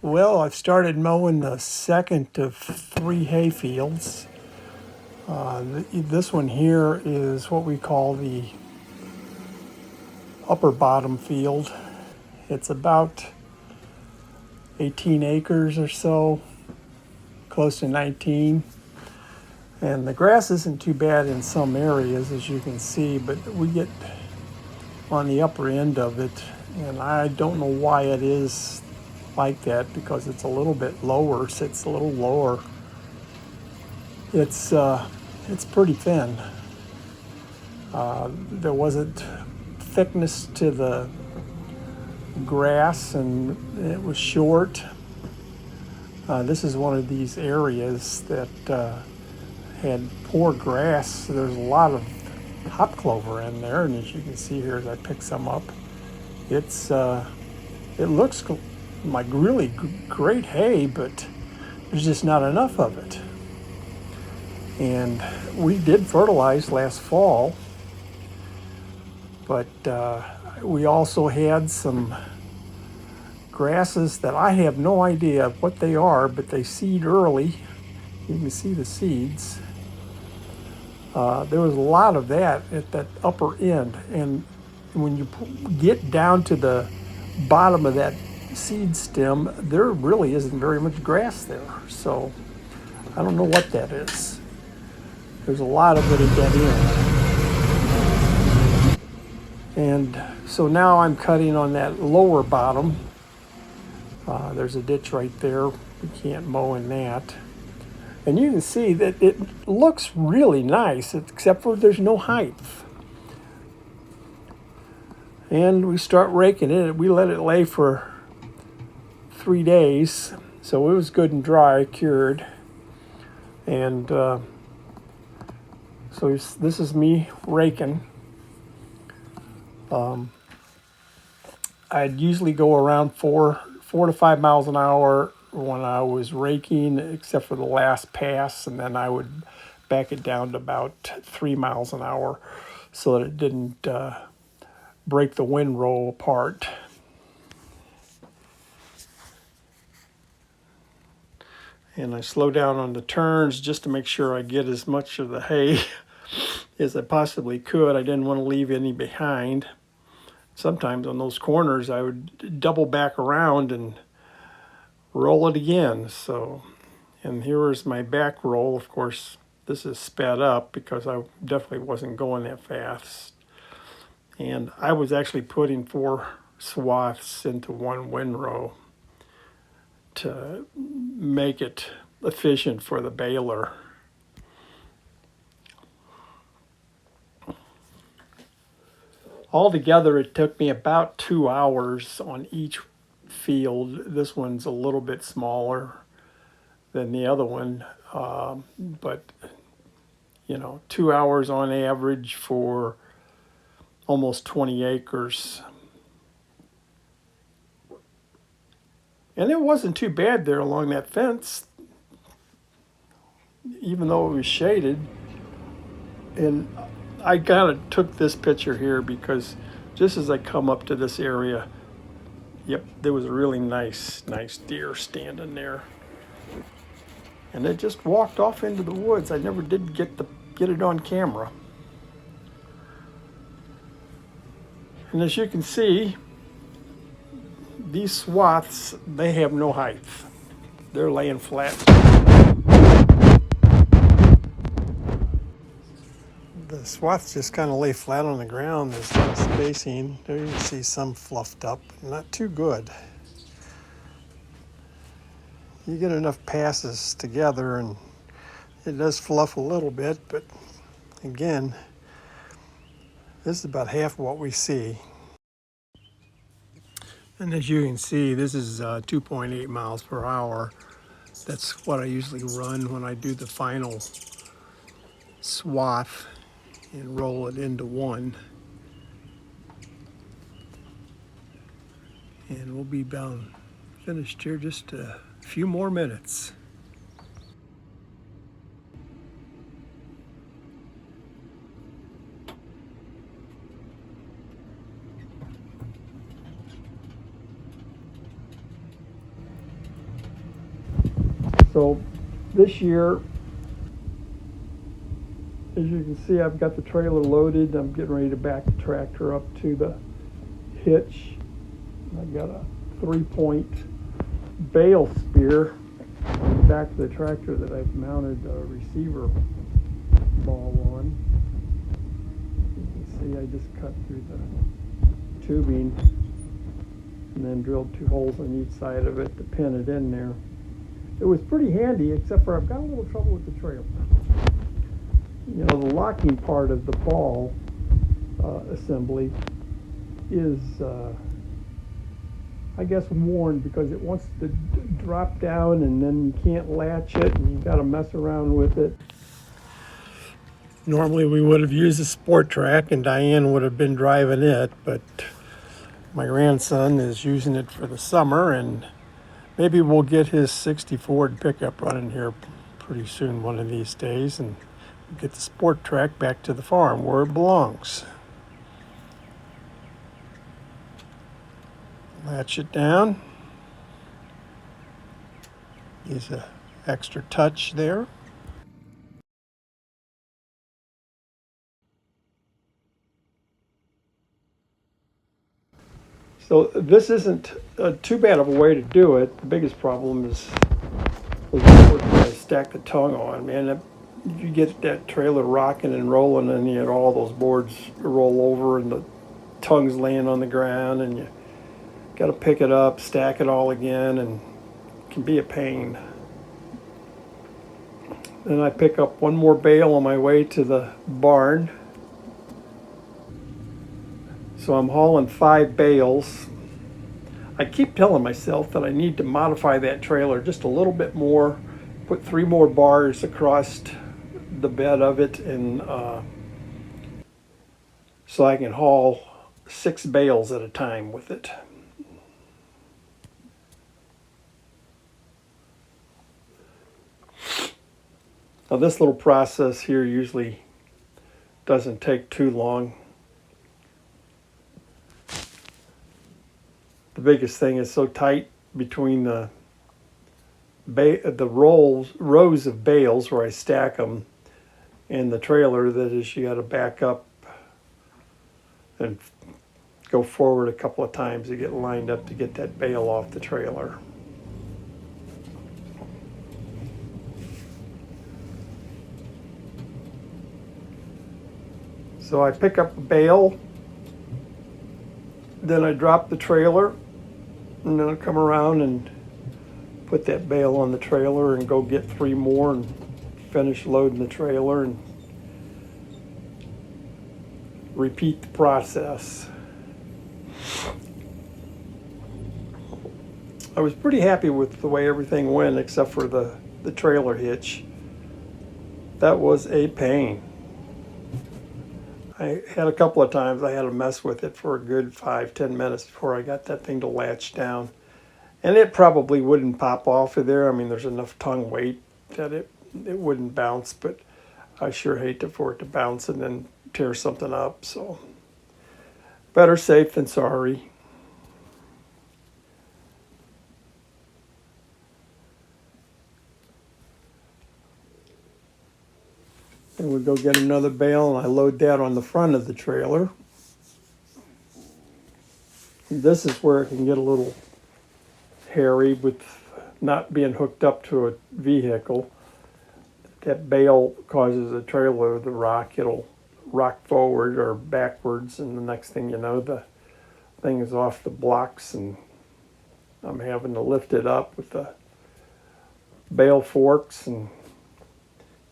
Well, I've started mowing the second of 3 hay fields. This one here is what we call the upper bottom field. It's about 18 acres or so, close to 19. And the grass isn't too bad in some areas, as you can see, but we get on the upper end of it, and I don't know why it is like that, because it's a little bit lower, sits a little lower. It's pretty thin. There wasn't thickness to the grass, and it was short. This is one of these areas that had poor grass. There's a lot of hop clover in there, and as you can see here, as I pick some up, it looks like really great hay, but there's just not enough of it. And we did fertilize last fall, but we also had some grasses that I have no idea what they are, but they seed early. You can see the seeds. There was a lot of that at that upper end, and when you get down to the bottom of that seed stem, there really isn't very much grass there. So I don't know what that is. There's a lot of it at that end. And so now I'm cutting on that lower bottom. There's a ditch right there. We can't mow in that. And you can see that it looks really nice, except for there's no height. And we start raking it. We let it lay for 3 days. So it was good and dry, cured. And so this is me raking. I'd usually go around 4 to 5 miles an hour when I was raking, except for the last pass, and then I would back it down to about 3 miles an hour so that it didn't break the windrow apart. And I slow down on the turns just to make sure I get as much of the hay as I possibly could. I didn't want to leave any behind. Sometimes on those corners I would double back around and roll it again. So, and here is my back roll. Of course, this is sped up because I definitely wasn't going that fast. And I was actually putting 4 swaths into one windrow to make it efficient for the baler. Altogether, it took me about 2 hours on each field. This one's a little bit smaller than the other one, but 2 hours on average for almost 20 acres. And it wasn't too bad there along that fence, even though it was shaded. And I kind of took this picture here because just as I come up to this area, yep, there was a really nice deer standing there. And it just walked off into the woods. I never did get it on camera. And as you can see, these swaths, they have no height. They're laying flat. The swaths just kind of lay flat on the ground. There's no spacing. There you can see some fluffed up, not too good. You get enough passes together and it does fluff a little bit, but again, this is about half what we see. And as you can see, this is 2.8 miles per hour. That's what I usually run when I do the final swath and roll it into one. And we'll be about finished here just a few more minutes. So this year, as you can see, I've got the trailer loaded. I'm getting ready to back the tractor up to the hitch. I've got a 3-point bale spear on the back of the tractor that I've mounted a receiver ball on. You can see I just cut through the tubing and then drilled 2 holes on each side of it to pin it in there. It was pretty handy, except for I've got a little trouble with the trailer. You know, the locking part of the ball assembly is, I guess, worn because it wants to drop down and then you can't latch it and you've got to mess around with it. Normally we would have used a Sport Trac and Diane would have been driving it, but my grandson is using it for the summer, and maybe we'll get his 60 Ford pickup running here pretty soon one of these days and get the Sport Trac back to the farm where it belongs. Latch it down. Use an extra touch there. So this isn't too bad of a way to do it. The biggest problem is the board that I stack the tongue on. Man, you get that trailer rocking and rolling and you get all those boards roll over and the tongue's laying on the ground and you got to pick it up, stack it all again, and it can be a pain. Then I pick up one more bale on my way to the barn. So I'm hauling 5 bales. I keep telling myself that I need to modify that trailer just a little bit more, put 3 more bars across the bed of it, and so I can haul 6 bales at a time with it. Now this little process here usually doesn't take too long. The biggest thing is so tight between the rows of bales where I stack them and the trailer that is you got to back up and go forward a couple of times to get lined up to get that bale off the trailer. So I pick up a bale, then I drop the trailer, and then I come around and put that bale on the trailer and go get 3 more and finish loading the trailer and repeat the process. I was pretty happy with the way everything went except for the trailer hitch. That was a pain. I had a couple of times I had to mess with it for a good 5-10 minutes before I got that thing to latch down. And it probably wouldn't pop off of there. I mean, there's enough tongue weight that it wouldn't bounce, but I sure hate for it to bounce and then tear something up. So better safe than sorry. And we go get another bale and I load that on the front of the trailer. This is where it can get a little hairy with not being hooked up to a vehicle. That bale causes the trailer to rock. It'll rock forward or backwards, and the next thing you know, the thing is off the blocks and I'm having to lift it up with the bale forks and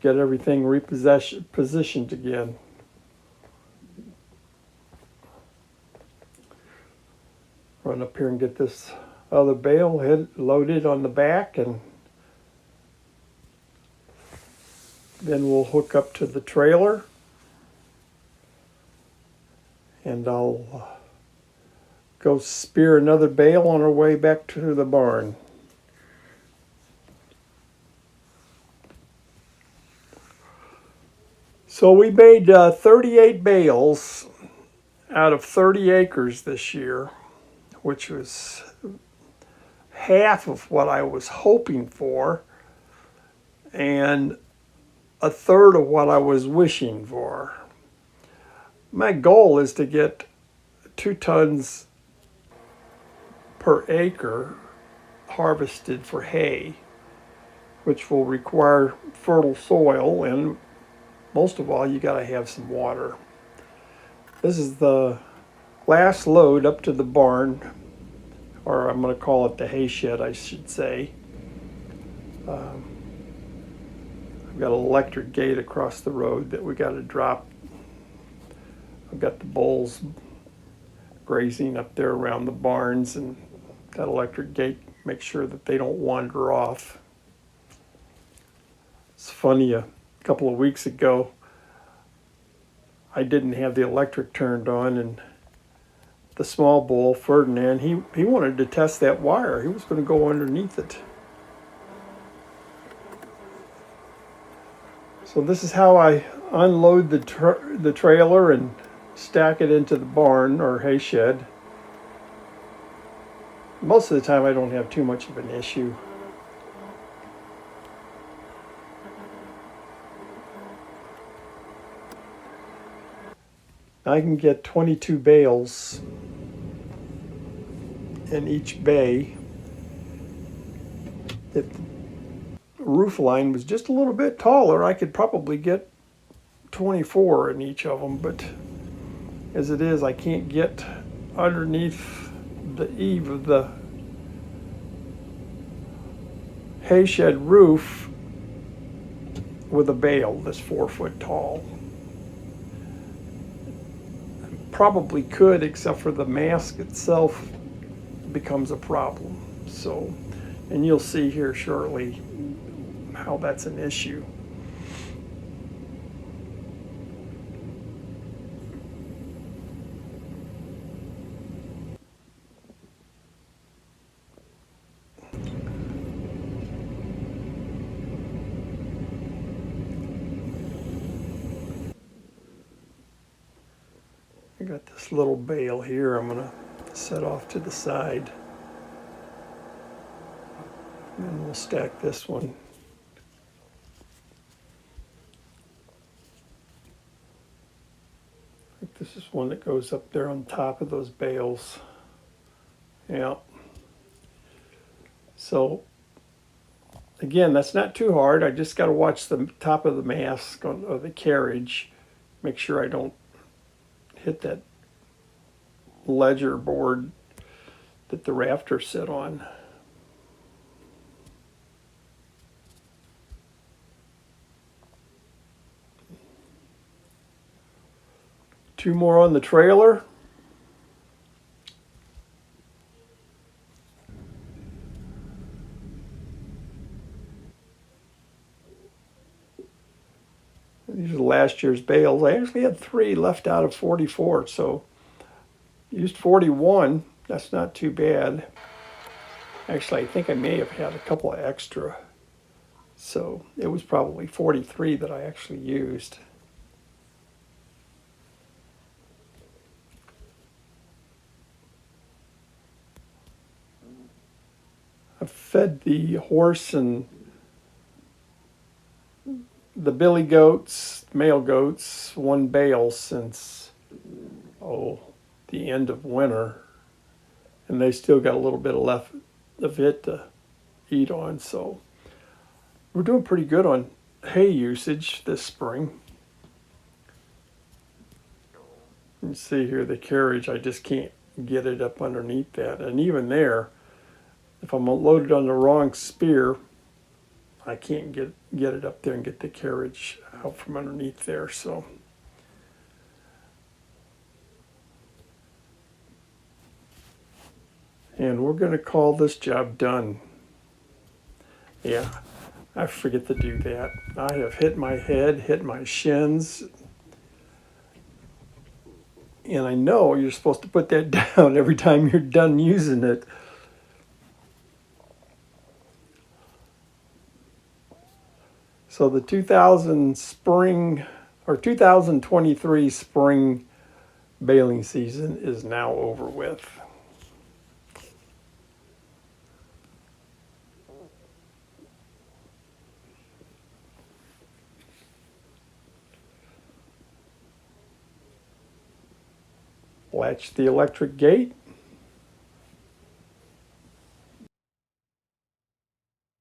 get everything repositioned again. Run up here and get this other bale loaded on the back, and then we'll hook up to the trailer and I'll go spear another bale on our way back to the barn. So we made 38 bales out of 30 acres this year, which was half of what I was hoping for. and a third of what I was wishing for. My goal is to get 2 tons per acre harvested for hay, which will require fertile soil, and most of all, you got to have some water. This is the last load up to the barn, or I'm going to call it the hay shed, I should say. I've got an electric gate across the road that we got to drop. I've got the bulls grazing up there around the barns, and that electric gate makes sure that they don't wander off. It's funny, a couple of weeks ago, I didn't have the electric turned on, and the small bull, Ferdinand, he wanted to test that wire. He was going to go underneath it. So this is how I unload the trailer and stack it into the barn or hay shed. Most of the time I don't have too much of an issue. I can get 22 bales in each bay. If the roof line was just a little bit taller, I could probably get 24 in each of them, but as it is, I can't get underneath the eave of the hay shed roof with a bale that's 4 foot tall. Probably could, except for the mast itself becomes a problem. So, and you'll see here shortly how that's an issue. I got this little bale here I'm gonna set off to the side. And then we'll stack this one. I think this is one that goes up there on top of those bales. Yeah. So again, that's not too hard. I just got to watch the top of the mast of the carriage, make sure I don't hit that ledger board that the rafters sit on. Two more on the trailer. These are last year's bales. I actually had 3 left out of 44, so used 41. That's not too bad. Actually, I think I may have had a couple of extra. So it was probably 43 that I actually used. I've fed the horse and the billy goats, male goats, 1 bale since, the end of winter. And they still got a little bit left of it to eat on. So we're doing pretty good on hay usage this spring. You can see here the carriage, I just can't get it up underneath that. And even there, if I'm loaded on the wrong spear, I can't get it up there and get the carriage out from underneath there. So and we're going to call this job done. Yeah, I forget to do that. I have hit my head, hit my shins, and I know you're supposed to put that down every time you're done using it. So the 2023 spring baling season is now over with. latch the electric gate,